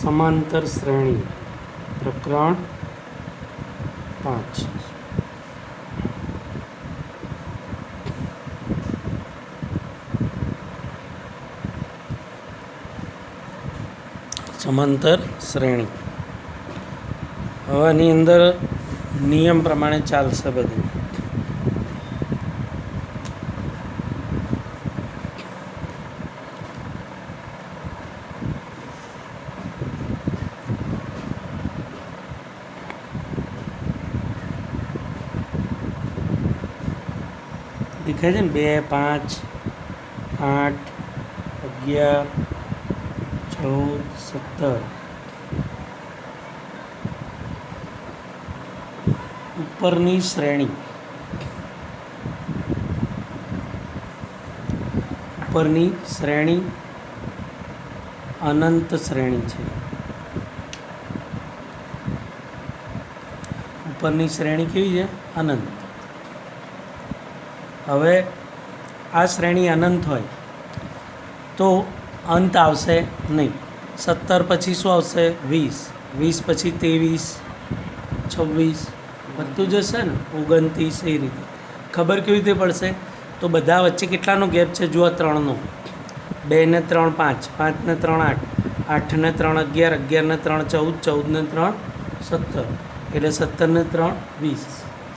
समांतर श्रेणी प्रकरण 5। समांतर श्रेणी हवानी अंदर नियम प्रमाणे चालશે બધું। दिखाई दे 2, 5, 8, 11, 14, 17 ઉપરની શ્રેણી अनंत श्रेणी है। उपरनी श्रेणी केवी है? अनंत। हवे आ श्रेणी अनंत होय तो अंत आवशे नहीं। 17 पछी शुं आवशे? 20, 20 पछी 23, 26 बधुं जशे ने 29। ए रीते खबर केवी रीते पड़शे? तो बधा वच्चे केटलानो गेप छे? जुओ 3 नो। 2 ने 3 5, 5 ने 3 8, 8 ने 3 11, 11 ने 3 14, 14 ने 3 17 एटले 17 ने 3 20,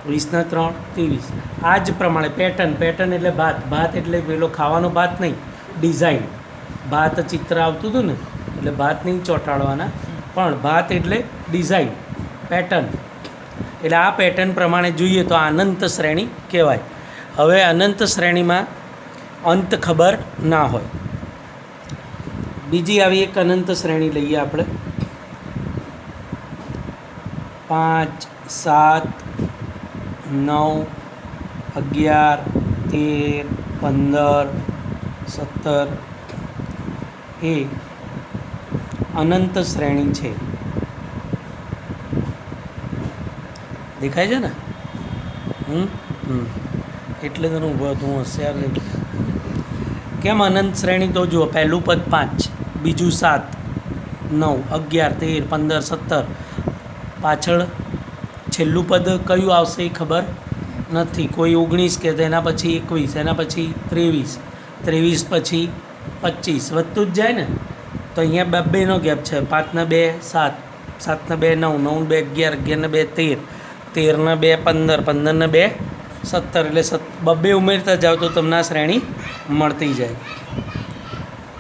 20 ने 3 23। आज प्रमाणे पेटर्न एटले भात एटले पेलो खावानो भात नहीं, डिजाइन भात चित्र आवतुं हतुं ने एटले भात नहीं ચોંટાડવાના पण भात एटले डिजाइन पेटर्न एटले आ पेटर्न प्रमाणे जोईए तो अनंत श्रेणी कहेवाय। हवे अनंत श्रेणी में अंत खबर ना होय। बीजी आवी एक अनंत श्रेणी लईए आपणे 5, 7, 9, 11, 13, 15, 17 ए अनंत श्रेणी है। देखाय छे ने? एटले तो ऊभो हतो होशियार। केम अनंत श्रेणी? तो जुओ पहलू पद 5, बीजू 7, 9, 11, 13, 15, 17 पाछळ छेल्लू पद कयुं आवशे खबर नहीं। कोई 19 के एना पछी 21, एना पछी 23, 23 पछी 25 वधतुं ज जाए ने। तो अहींया 2 नो गेप है। 5 ने 2 7, 7 ने 2 9, 9 ने 2 11, 11 ने 2 13, 13 ने 2 15, 15 ने 2 17 एटले 2 उमेरता जाओ तो तमने आ श्रेणी मळती जाए।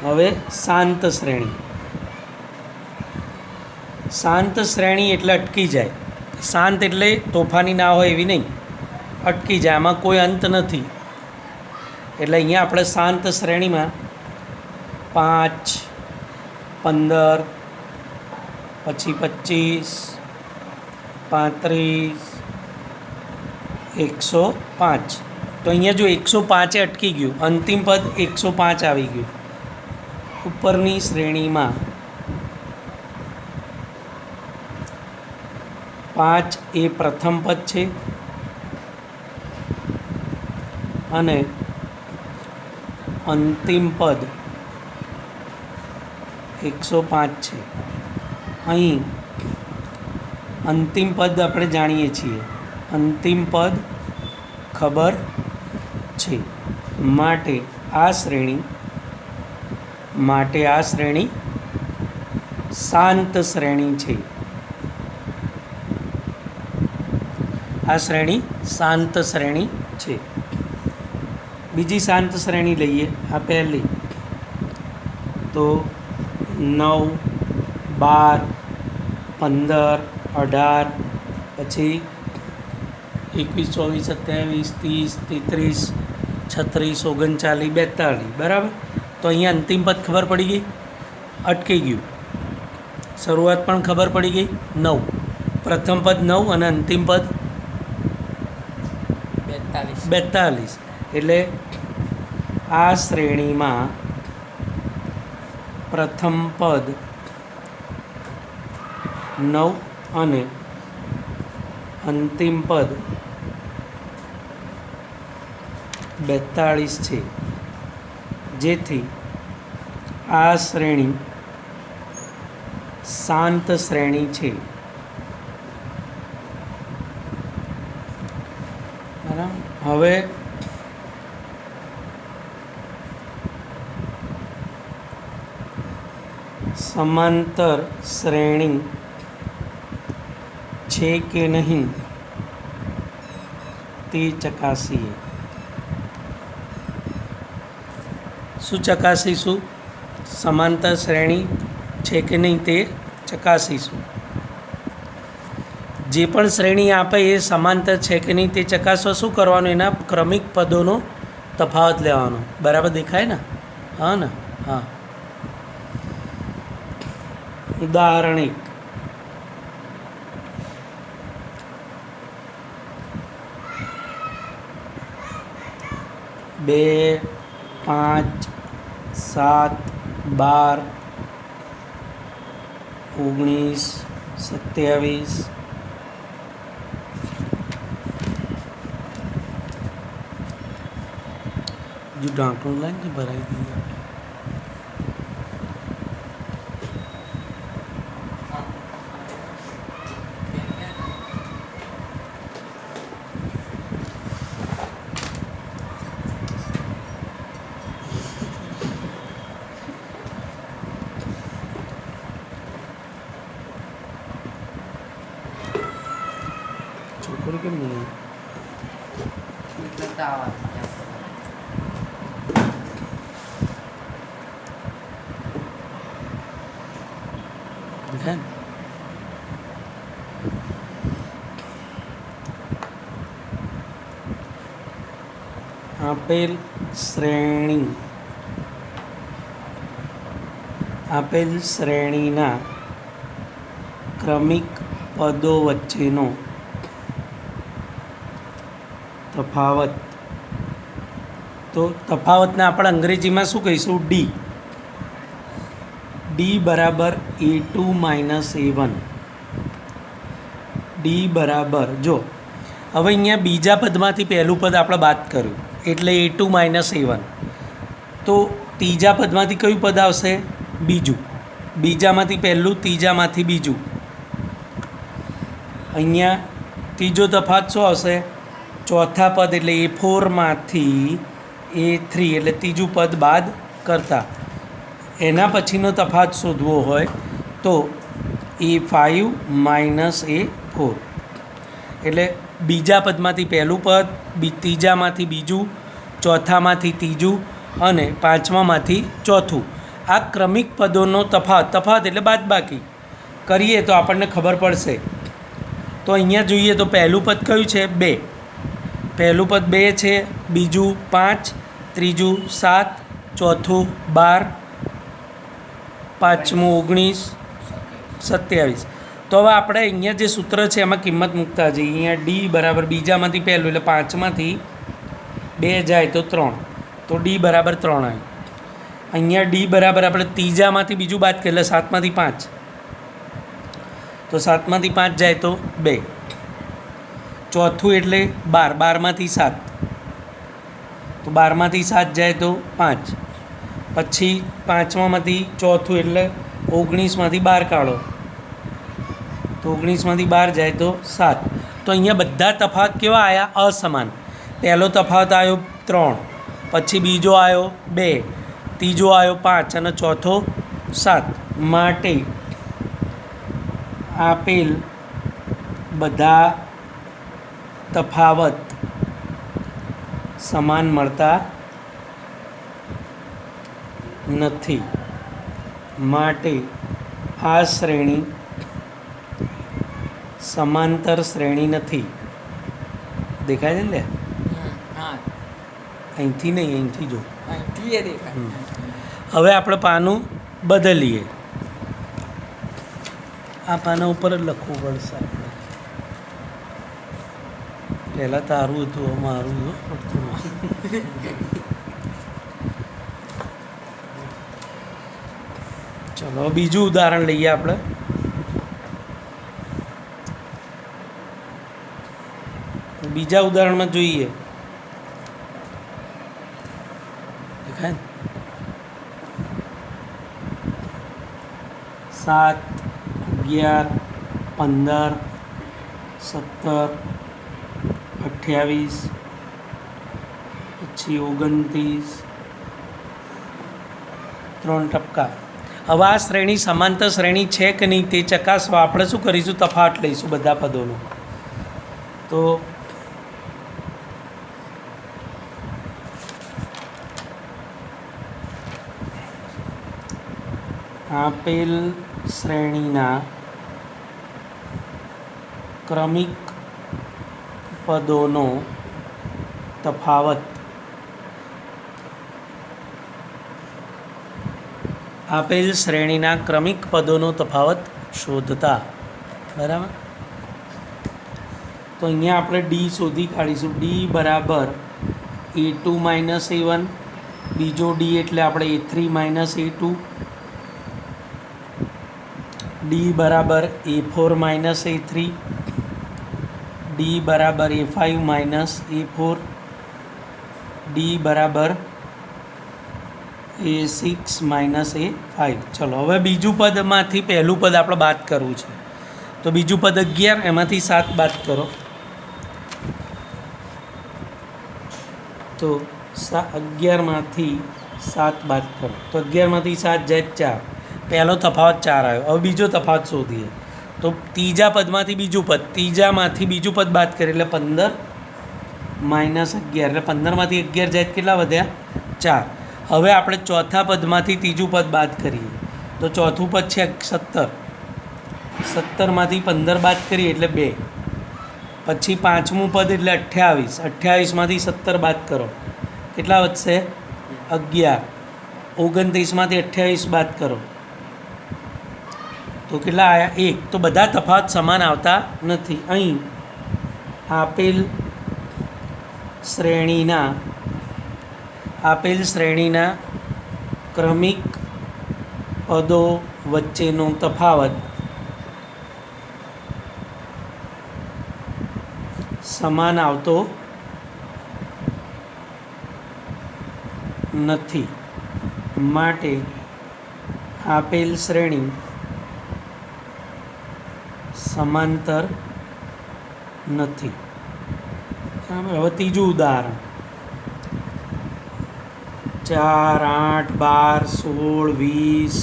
हवे शांत श्रेणी। शांत श्रेणी एटले अटकी जाए। शांत एटले तोफानी ना होय एवी नहीं, अटकी जाए, आमां कोई अंत नहीं। एटले अहींया आपणे शांत श्रेणी में 5, 15 पछी 25, 35, 105। तो अहींया जो 105 अटकी गयुं, अंतिम पद 105 आवी गयुं। उपरनी श्रेणी में 5 ए प्रथम पद है अने अंतिम पद 105 है। अहीं अंतिम पद आपणे जाणीए छीए, अंतिम पद खबर छे माटे आ श्रेणी शांत श्रेणी छे। आ श्रेणी शांत श्रेणी छे। बीजी शांत श्रेणी लईए। आ पहली तो 9, 12, 15, 18 पछी 21, 24, 27, 30, 33, 36, 39, 42 बराबर। तो अहींया अंतिम पद खबर पड़ी गई, अटकी गयुं। शुरुआत पण खबर पड़ी गई 9, प्रथम पद 9 अने अंतिम पद 42 एटले आ श्रेणी में प्रथम पद 9 अने अंतिम पद 42 है। जेथी आ श्रेणी શાંત શ્રેણી છે. બરાબર. હવે સમાંતર શ્રેણી છે કે નહીં તે ચકાસીએ. શું ચકાસીશું? સમાંતર શ્રેણી છે કે નહીં તે ચકાસીશું. જે પણ શ્રેણી આપે એ સમાંતર છે કે નહીં તે ચકાસવા શું કરવાનું? એના ક્રમિક પદોનો તફાવત લેવાનો. બરાબર દેખાય ને? હા ને? હા. ઉદાહરણ 1. 2, 5, 7, 12, 19, 27. जो ढांकणું લાઈન ને ભરાઈ દઈએ આપણે. છોકરી કેમ નહીં? દેખાય ને? આપેલ શ્રેણીના ક્રમિક પદો વચ્ચેનો તફાવત. તો તફાવતને આપણે અંગ્રેજીમાં શું કહીશું? ડી. ડી બરાબર A2 માઇનસ A1. ડી બરાબર, જો હવે અહીંયા બીજા પદમાંથી પહેલું પદ આપણે બાદ કર્યું એટલે A2 માઇનસ A1. તો ત્રીજા પદમાંથી કયું પદ આવશે? બીજું. બીજામાંથી પહેલું, ત્રીજામાંથી બીજું. અહીંયા ત્રીજો તફાવત શું આવશે? ચોથા પદ એટલે A4 માંથી A3 એટલે ત્રીજું પદ બાદ કરતા. એના પછીનો તફાવત શોધવો હોય તો A5 માઇનસ A4. એટલે બીજા પદમાંથી પહેલું પદ, ત્રીજામાંથી બીજું, ચોથામાંથી ત્રીજું અને પાંચમામાંથી ચોથું. આ ક્રમિક પદોનો તફાવત એટલે બાદબાકી કરીએ તો આપણને ખબર પડશે. તો અહીંયા જોઈએ તો પહેલું પદ કયું છે? 2. પહેલું પદ 2 છે, બીજું 5, ત્રીજું 7, ચોથું 12, પાંચમું 19, 27. તો હવે આપણે અહીંયા જે સૂત્ર છે એમાં કિંમત મૂકતા જઈએ. અહીંયા ડી બરાબર બીજામાંથી પહેલું એટલે 5માંથી 2 જાય તો 3, તો ડી બરાબર 3 આવ્યું. અહીંયા ડી બરાબર આપણે ત્રીજામાંથી બીજું બાદ કરીએ એટલે 7માંથી 5, તો 7માંથી 5 જાય તો 2. ચોથું એટલે 12, 12માંથી 7, તો 12માંથી 7 જાય તો 5. પછી પાંચમામાંથી ચોથું એટલે 19માંથી 12 કાઢો તો 19માંથી 12 જાય તો 7. તો અહીંયા બધા તફાવત કેવા આવ્યા? અસમાન. પહેલો તફાવત આવ્યો 3, પછી બીજો આવ્યો 2, ત્રીજો આવ્યો 5 અને ચોથો 7. માટે આપેલ બધા તફાવત સમાન મળતા નથી. માટે આ શ્રેણી સમાંતર શ્રેણી નથી. દેખાય છે ને? અહીંથી નહીં, અહીંથી જો. હવે આપણે પાનું બદલીએ. આ પાના ઉપર જ લખવું પડશે આપણે. પહેલાં તારું હતું, મારું પડતું. ચલો બીજું ઉદાહરણ લઈએ આપણે. બીજા ઉદાહરણમાં જોઈએ. દેખાય 7, 11, 15, 17, 28, પછી 29, 3 ટપકા. હવે આ શ્રેણી સમાંતર શ્રેણી છે કે નહીં તે ચકાસવા આપણે શું કરીશું? તફાવત લઈશું બધા પદોનો. તો આપેલ શ્રેણીના ક્રમિક પદોનો તફાવત આપેલ શ્રેણીના ક્રમિક પદોનો તફાવત શોધતા. બરાબર. તો અહીંયા આપણે ડી શોધી કાઢીશું. ડી બરાબર A2 - A1, બીજો ડી એટલે આપણે A3 - A2, ડી બરાબર A4 - A3, ડી બરાબર A5 - A4, ડી બરાબર A6 - A5. ચલો હવે બીજું પદમાંથી પહેલું પદ આપણે બાદ કરવું છે. તો બીજું પદ 11, એમાંથી 7 બાદ કરો. તો 11માંથી 7 બાદ કરો તો 11માંથી 7 જાય 4. પહેલો તફાવત 4 આવ્યો. હવે બીજો તફાવત શોધીએ. તો ત્રીજા પદમાંથી બીજું પદ, ત્રીજામાંથી બીજું પદ બાદ કરીએ એટલે 15 - 11, એટલે 15માંથી 11 જાય કેટલા વધ્યા? 4. હવે આપણે ચોથા પદમાંથી ત્રીજું પદ બાદ કરીએ તો ચોથું પદ છે 17, 17માંથી 15 બાદ કરીએ એટલે 2. પછી પાંચમું પદ એટલે 28, 28માંથી 17 બાદ કરો કેટલા વધશે? 11. 29માંથી 28 બાદ કરો તો કેટલા આવ્યા? 1. તો બધા તફાવત સમાન આવતા નથી. અહીં આપેલ શ્રેણીના ક્રમિક પદો વચ્ચેનો તફાવત સમાન આવતો નથી. માટે આપેલ શ્રેણી સમાંતર નથી. હવે ત્રીજું ઉદાહરણ 4, 8, 12, 16,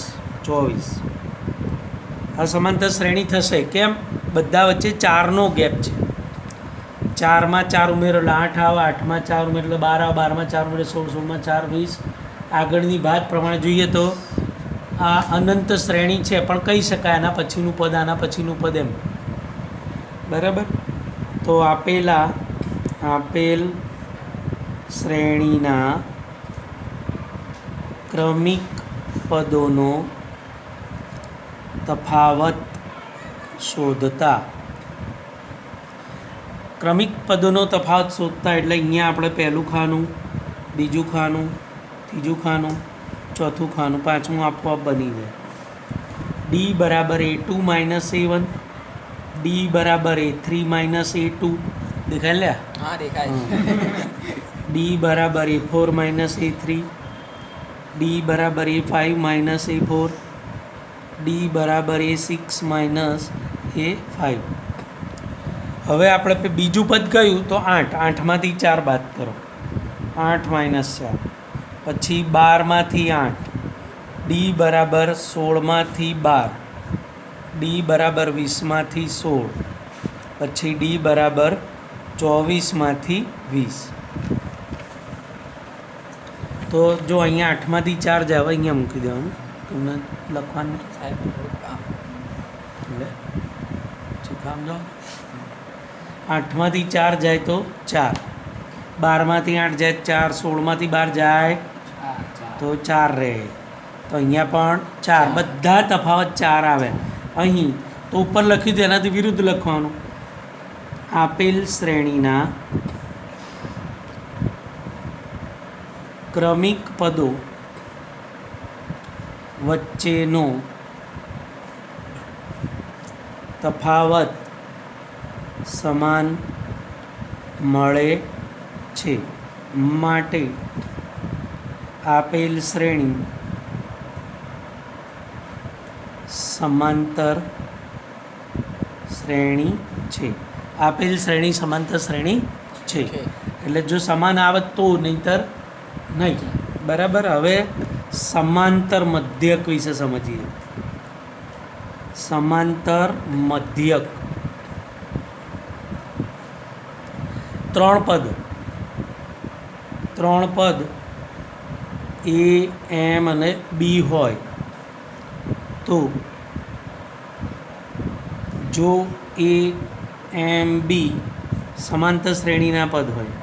24. આ સમાંતર શ્રેણી થશે. કેમ? બધા વચ્ચે 4નો ગેપ છે. 4માં 4 ઉમેરો એટલે 8 આવે, 8માં 4 ઉમેરો એટલે 12 આવે, 12માં 4 ઉમેરો 16, 16માં 4 20. આગળની વાત પ્રમાણે જોઈએ તો આ અનંત શ્રેણી છે, પણ કહી શકાય આના પછીનું પદ, આના પછીનું પદ એમ. બરાબર. તો આપેલ શ્રેણીના ક્રમિક પદોનો તફાવત શોધતા. ક્રમિક પદોનો તફાવત શોધતા એટલે અહીંયા આપણે પહેલું ખાનું, બીજું ખાનું, ત્રીજું ખાનું, ચોથું ખાનું, પાંચમું આપોઆપ બની જાય. ડી બરાબર A2 - A1, ડી બરાબર A3 - A2. દેખાય લ્યા? હા દેખાય. ડી બરાબર A4 - A3, ડી બરાબર A5 - A4, ડી બરાબર A6 - A5. હવે આપણે બીજું પદ કયું? તો 8. 8માંથી 4 બાદ કરો, 8 - 4. પછી 12માંથી 8, ડી બરાબર 16માંથી 12, ડી બરાબર 20માંથી 16, પછી ડી બરાબર 24માંથી 20. તો જો અહીંયા 8માંથી 4 જાય, હવે અહીંયા મૂકી દેવાનું, તમને લખવાનું સાહેબ થોડુંક કામ. એટલે કામ જો 8માંથી 4 જાય તો 4, 12માંથી 8 જાય 4, 16માંથી 12 જાય તો 4 રહે. તો અહીંયા પણ 4. બધા તફાવત 4 આવે. અહીં તો ઉપર લખ્યું તો એનાથી વિરુદ્ધ લખવાનું. આપેલ શ્રેણીના ક્રમિક પદો વચ્ચેનો તફાવત સમાન મળે છે. માટે આપેલ શ્રેણી સમાંતર શ્રેણી છે. આપેલ શ્રેણી સમાંતર શ્રેણી છે. એટલે જો સમાન આવે તો, નહીંતર નહીં. બરાબર. હવે સમાંતર મધ્યક વિશે સમજીએ. સમાંતર મધ્યક ત્રણ પદ એ એમ અને બી હોય તો જો એ એમ બી સમાંતર શ્રેણીના પદ હોય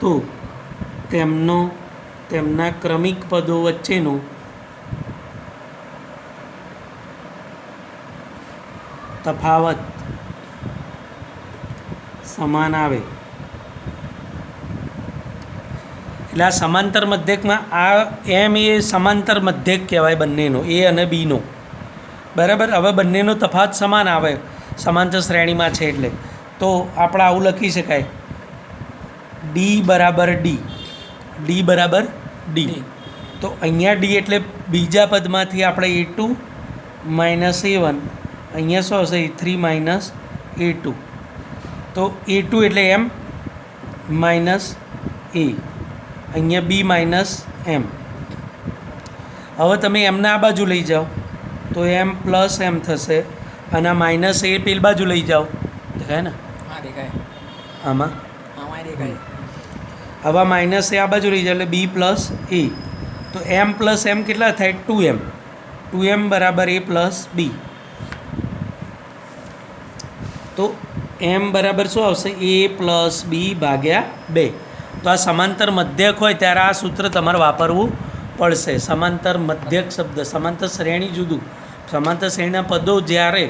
તો તેમના ક્રમિક પદો વચ્ચેનો તફાવત સમાન આવે. એટલે આ સમાંતર મધ્યકમાં આ એમ એ સમાંતર મધ્યક કહેવાય બંનેનો, એ અને બીનો. બરાબર. હવે બંનેનો તફાવત સમાન આવે સમાંતર શ્રેણીમાં છે એટલે. તો આપણે આવું લખી શકાય, ડી બરાબર ડી. તો અહીંયા ડી એટલે બીજા પદમાંથી આપણે A2 માઇનસ A1, અહીંયા શું આવશે A3 માઇનસ A2. તો A2 એટલે એમ માઇનસ એ, અહીંયા બી માઇનસ એમ. હવે તમે એમને આ બાજુ લઈ જાઓ તો એમ પ્લસ એમ થશે, અને આ માઇનસ એ પેલી બાજુ લઈ જાઓ, દેખાય ને? હા દેખાય. આમાં દેખાય. હવે માઇનસ એ આ બાજુ લઈ જાઓ એટલે બી પ્લસ એ. તો એમ પ્લસ એમ કેટલા થાય? 2m બરાબર એ પ્લસ બી. તો એમ બરાબર શું આવશે? એ પ્લસ બી ભાગ્યા 2. તો આ સમાંતર મધ્યક હોય ત્યારે આ સૂત્ર તમારે વાપરવું પડશે. સમાંતર મધ્યક શબ્દ, સમાંતર શ્રેણી જુદું. સમાંતર શ્રેણીના પદો જ્યારે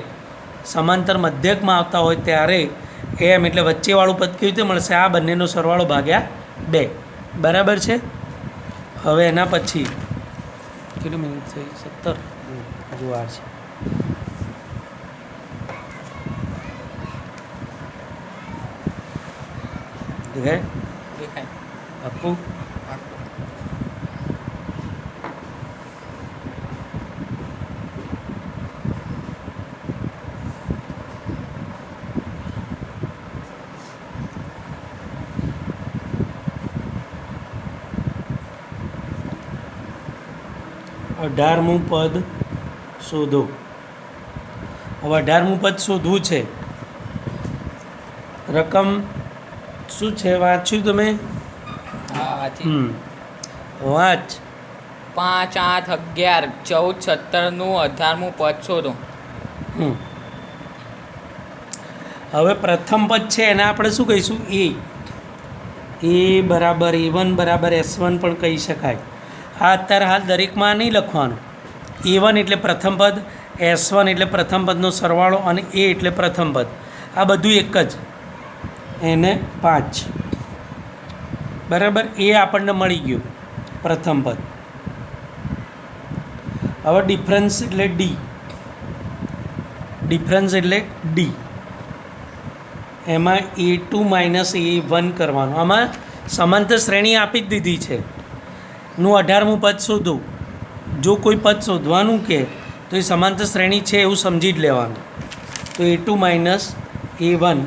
સમાંતર મધ્યકમાં આવતા હોય ત્યારે એમ એટલે વચ્ચેવાળું પદ કેવી રીતે મળશે? આ બંનેનો સરવાળો ભાગ્યા 2. બરાબર છે. હવે એના પછી કેટલી મિનિટ થઈ? 17. હજુ વાર છે. દેખાય? આપું 18મું પદ શોધો. હવે 18મું પદ શોધવું છે. રકમ શું છે? વાંચ્યું તમે? વાંચ. 5, 8, 11, 14, 17નું 18મું પદ શોધો. હવે પ્રથમ પદ છે એને આપણે શું કહીશું? એ બરાબર A1 બરાબર S1 પણ કહી શકાય. આ અત્યારે હાલ દરેકમાં નહીં લખવાનું. A1 એટલે પ્રથમ પદ, S1 એટલે પ્રથમ પદનો સરવાળો, અને A એટલે પ્રથમ પદ. આ બધું એક જ. એને 5 બરાબર. એ આપણને મળી ગયું પ્રથમ પદ. હવે ડિફરન્સ એટલે ડી. એમાં A2 માઇનસ A1 કરવાનું. આમાં સમાંતર શ્રેણી આપી જ દીધી છે. નું 18મું પદ શોધું. જો કોઈ પદ શોધવાનું કે તો એ સમાંતર શ્રેણી છે એવું સમજી જ લેવાનું. તો A2 માઇનસ A1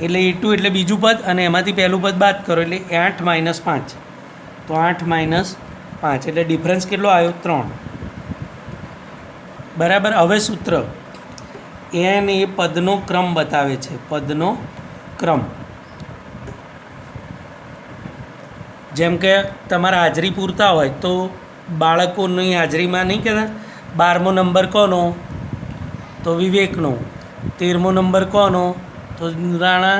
એટલે A2 એટલે બીજું પદ, અને એમાંથી પહેલું પદ બાદ કરો એટલે 8 માઇનસ 5. તો 8 માઇનસ 5 એટલે ડિફરન્સ કેટલો આવ્યો? 3. બરાબર. હવે સૂત્ર એન એ પદનો ક્રમ બતાવે છે. પદનો ક્રમ. જેમ કે તમારા હાજરી પૂરતા હોય તો બાળકોની હાજરીમાં નહીં કહેતા 12મો નંબર કોનો? તો વિવેકનો. 13મો નંબર કોનો? તો રાણા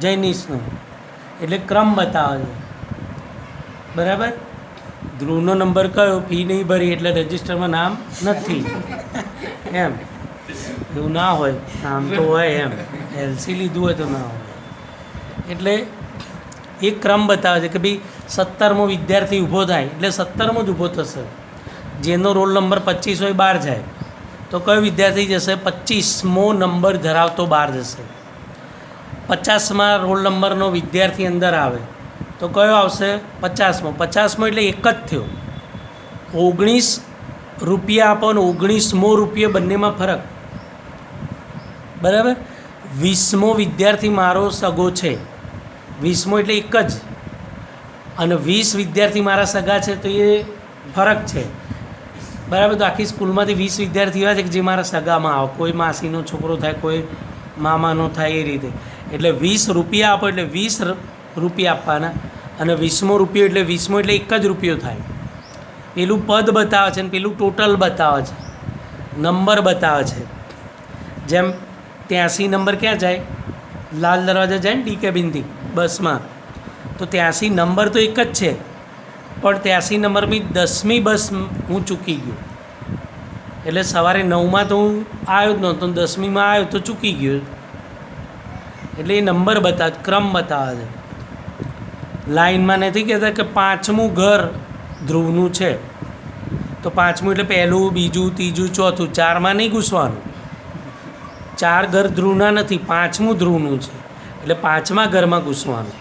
જૈનિશનો. એટલે ક્રમ બતાવે છે. બરાબર. ધ્રુવનો નંબર કયો? ફી નહીં ભરી એટલે રજિસ્ટરમાં નામ નથી. એમ એવું ના હોય, નામ તો હોય. એમ એલસી લીધું હોય તો ના હોય. એટલે એ ક્રમ બતાવે છે કે ભાઈ 17મો વિદ્યાર્થી ઊભો થાય એટલે 17મો જ ઊભો થશે. જેનો રોલ નંબર 25 હોય 12 જાય તો કયો વિદ્યાર્થી જશે? 25મો નંબર ધરાવતો 12 જશે. 50માં રોલ નંબરનો વિદ્યાર્થી અંદર આવે તો કયો આવશે? 50મો. 50મો એટલે એક જ થયો. ₹19 આપો ને 19મો રૂપિયો બંનેમાં ફરક, બરાબર. 20મો વિદ્યાર્થી મારો સગો છે, 20મો એટલે એક જ, અને 20 વિદ્યાર્થી મારા સગા છે, તો એ ફરક છે, બરાબર. તો આખી સ્કૂલમાંથી 20 વિદ્યાર્થી એવા છે કે જે મારા સગામાં આવે, કોઈ માસીનો છોકરો થાય, કોઈ મામાનો થાય, એ રીતે. એટલે ₹20 આપો એટલે ₹20 આપવાના, અને 20મો રૂપિયો એટલે 20મો એટલે એક જ રૂપિયો થાય. પેલું પદ બતાવે છે ને પેલું ટોટલ બતાવે છે, નંબર બતાવે છે. જેમ 83 નંબર ક્યાં જાય? લાલ દરવાજા જાય ને ડી કેબિનથી બસમાં, તો 83 નંબર તો એક જ છે, પણ 83 નંબરની 10મી બસ હું ચૂકી ગયો. એટલે સવારે 9માં તો હું આવ્યો જ નહોતો, 10મીમાં આવ્યો તો ચૂકી ગયો. એટલે એ નંબર બતાવે, ક્રમ બતાવે છે. લાઇનમાં નથી કહેતા કે 5મું ઘર ધ્રુવનું છે, તો 5મું એટલે પહેલું, બીજું, ત્રીજું, ચોથું, 4માં નહીં ઘૂસવાનું. 4 ઘર ધ્રુવના નથી, 5મું ધ્રુવનું છે, એટલે 5મા ઘરમાં ઘૂસવાનું,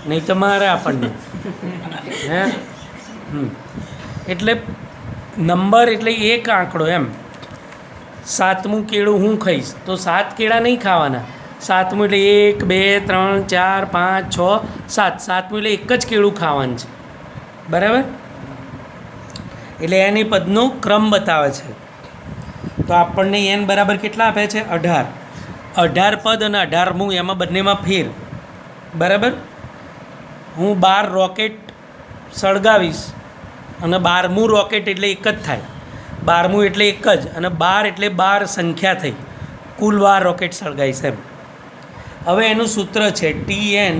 નહીં તો મારે આપણને હે. એટલે નંબર એટલે એક આંકડો એમ. 7મું કેળું હું ખાઈશ તો 7 કેળા નહીં ખાવાના, 7મું એટલે 1 2 3 4 5 6 7, 7મું એટલે એક જ કેળું ખાવાનું છે, બરાબર. એટલે એની પદનો ક્રમ બતાવે છે. તો આપણને એન બરાબર કેટલા આપે છે? 18. 18 પદ અને 18મું એમાં બંનેમાં ફેર, બરાબર. હું 12 રોકેટ સળગાવીશ અને 12મું રોકેટ એટલે એક જ થાય, 12મું એટલે એક જ, અને 12 એટલે 12 સંખ્યા થઈ, કુલ 12 રોકેટ સળગાવીશ એમ. હવે એનું સૂત્ર છે TN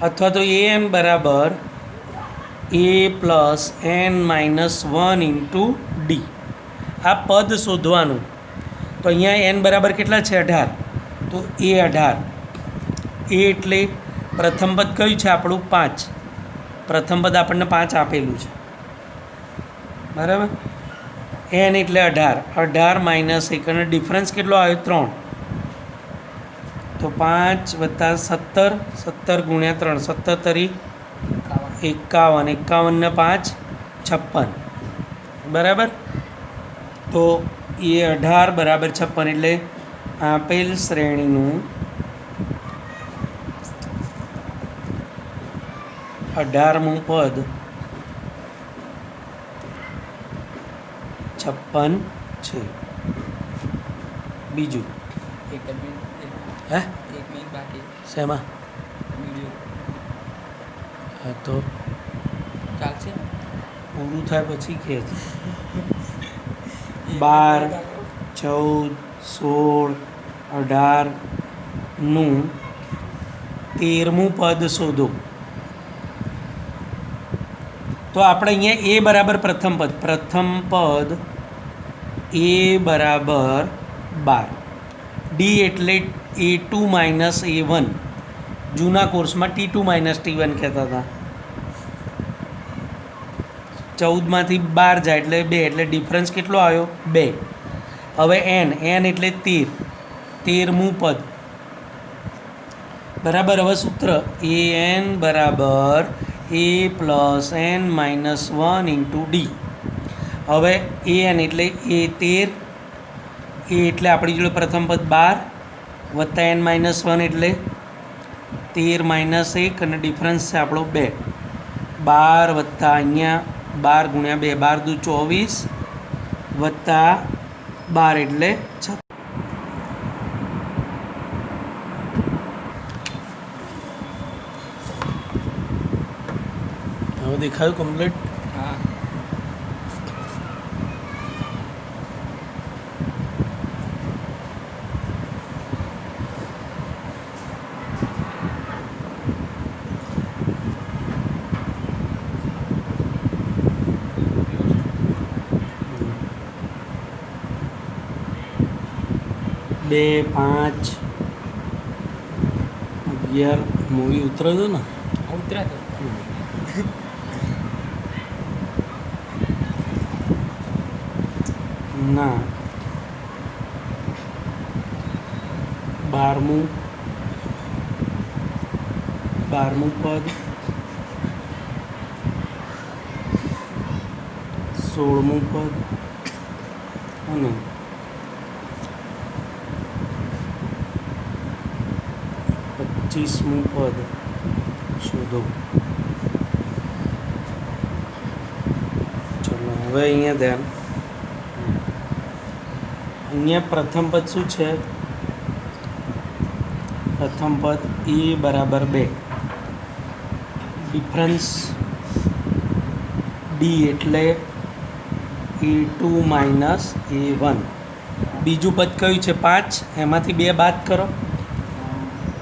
અથવા તો AN બરાબર A+n-1 × D. આ પદ શોધવાનું. તો અહીંયા n બરાબર કેટલા છે? 18. તો A18. એ એટલે પ્રથમ પદ કયું છે આપણું? 5. પ્રથમ પદ આપણને 5 આપેલું છે, બરાબર. n એટલે 18. 18 - 1 અને ડિફરન્સ કેટલો આવ્યો? 3. તો 5 + 17, 17 × 3, 17 તરી 51, 51 ને 5 56, બરાબર. તો A18 બરાબર 56, એટલે આપેલ શ્રેણીનું 18મું પદ 56 છે. બીજું હે શેમાં? હા તો ચાલશે, પૂરું થાય પછી કે 12 14 16 18નું 13મું પદ શોધો. તો આપણે અહીંયા A બરાબર પ્રથમ પદ A બરાબર 12, D એટલે A2 - A1, જૂના કોર્સમાં T2 - T1 કહેતા હતા. 14માંથી 12 જાય એટલે 2, એટલે ડિફરન્સ કેટલો આવ્યો? 2. હવે n એટલે 13મું પદ, બરાબર. હવે સૂત્ર AN બરાબર A+n-1 × D. હવે AN એટલે A13, એ એટલે આપણી જોડે પ્રથમ પદ 12 વત્તા n-1 એટલે 13 - 1, અને ડિફરન્સ છે આપણો 2. 12 વત્તા અહીંયા 12 × 2, 12 દુ 24 વત્તા 12 એટલે 6. હવે દેખાયું કમ્પ્લીટ? હા. બે 5 11 મૂવી ઉતરે છે ને? ઉતરાતો ના 12મું પદ 16મું પદ અને 25મું પદ શોધો. ચલો હવે અહીંયા ધ્યાન, અહીંયા પ્રથમ પદ શું છે? પ્રથમ પદ a બરાબર 2, ડિફરન્સ d એટલે a2 માઇનસ a1. બીજું પદ કયું છે? 5, એમાંથી 2 બાદ કરો,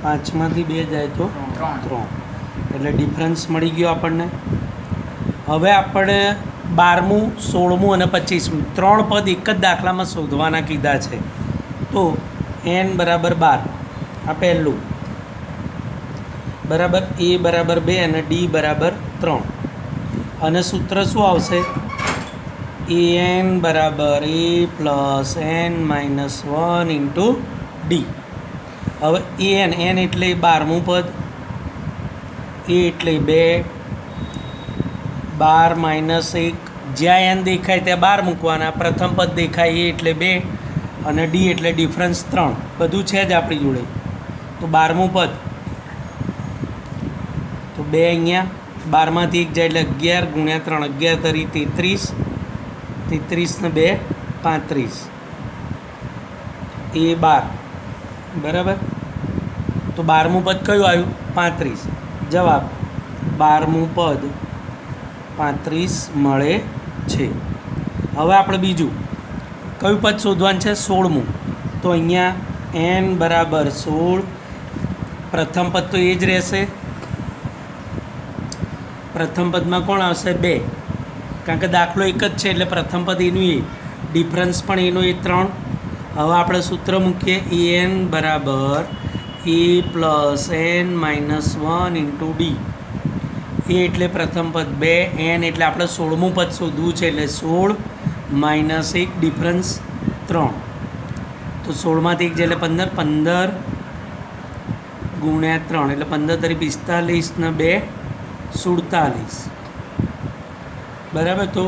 5માંથી 2 જાય તો 3, એટલે ડિફરન્સ મળી ગયો આપણને. હવે આપણે 12મું, 16મું અને 25મું 3 પદ એક જ દાખલામાં શોધવાના કીધા છે. તો n બરાબર 12, આ પહેલું બરાબર, a બરાબર 2 અને d બરાબર 3, અને સૂત્ર શું આવશે? an બરાબર a plus n minus 1 into D. હવે n એટલે 12મું પદ, a એટલે 2, 12 માઇનસ 1, જ્યાં n દેખાય ત્યાં 12 મૂકવાના. પ્રથમ પદ દેખાય a એટલે 2 અને d એટલે ડિફરન્સ 3, બધું છે જ આપણી જોડે. તો 12મું પદ, તો 2 અહીંયા, 12માંથી 1 જાય એટલે 11 ગુણ્યા 3, 11 તરી 33, 33 ને 2 35, એ 12 બરાબર. તો 12મું પદ કયું આવ્યું? 35. જવાબ 12મું પદ 35 મળે છે. હવે આપણે બીજું કયું પદ શોધવાનું છે? 16મું. તો અહીંયા n બરાબર 16, પ્રથમ પદ તો એ જ રહેશે. પ્રથમ પદમાં કોણ આવશે? 2, કારણ કે દાખલો એક જ છે એટલે પ્રથમ પદ એનું એ, ડિફરન્સ પણ એનો એ 3. હવે આપણે સૂત્ર મૂકીએ, an બરાબર a plus n minus 1 into d. A એટલે પ્રથમ પદ 2, n એટલે આપણે 16મું પદ શોધવું છે એટલે 16 માઇનસ 1 ડિફરન્સ 3. તો 16માંથી 1 જાય એટલે 15, 15 ગુણ્યા 3 એટલે 15 તરી 45 ને 2 47 બરાબર. તો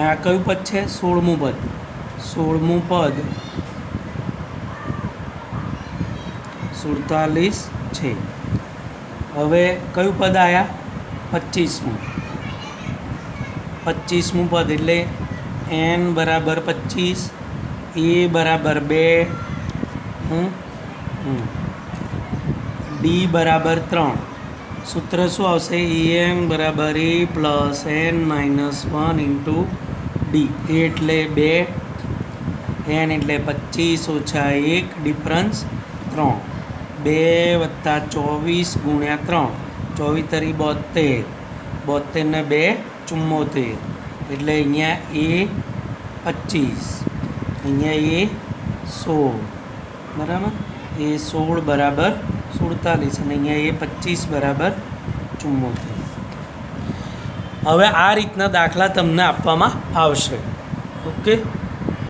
આ કયું પદ છે? 16મું પદ. 16મું પદ 47 છે. હવે કયું પદ આવ્યા? 25મું. 25મું પદ એટલે n બરાબર 25, a બરાબર 2, d બરાબર 3. સૂત્ર શું આવશે? an બરાબર a plus n minus 1 into d. A એટલે 2, n એટલે 25 ઓછા 1 ડિફરન્સ 3, 2 વત્તા 24 ગુણ્યા 3, 24 તરી 72, 72 ને 2 74, એટલે અહીંયા એ 25, અહીંયા એ 16 બરાબર. એ 16 બરાબર 47 અને અહીંયા એ 25 બરાબર 74. હવે આ રીતના દાખલા તમને આપવામાં આવશે. ઓકે.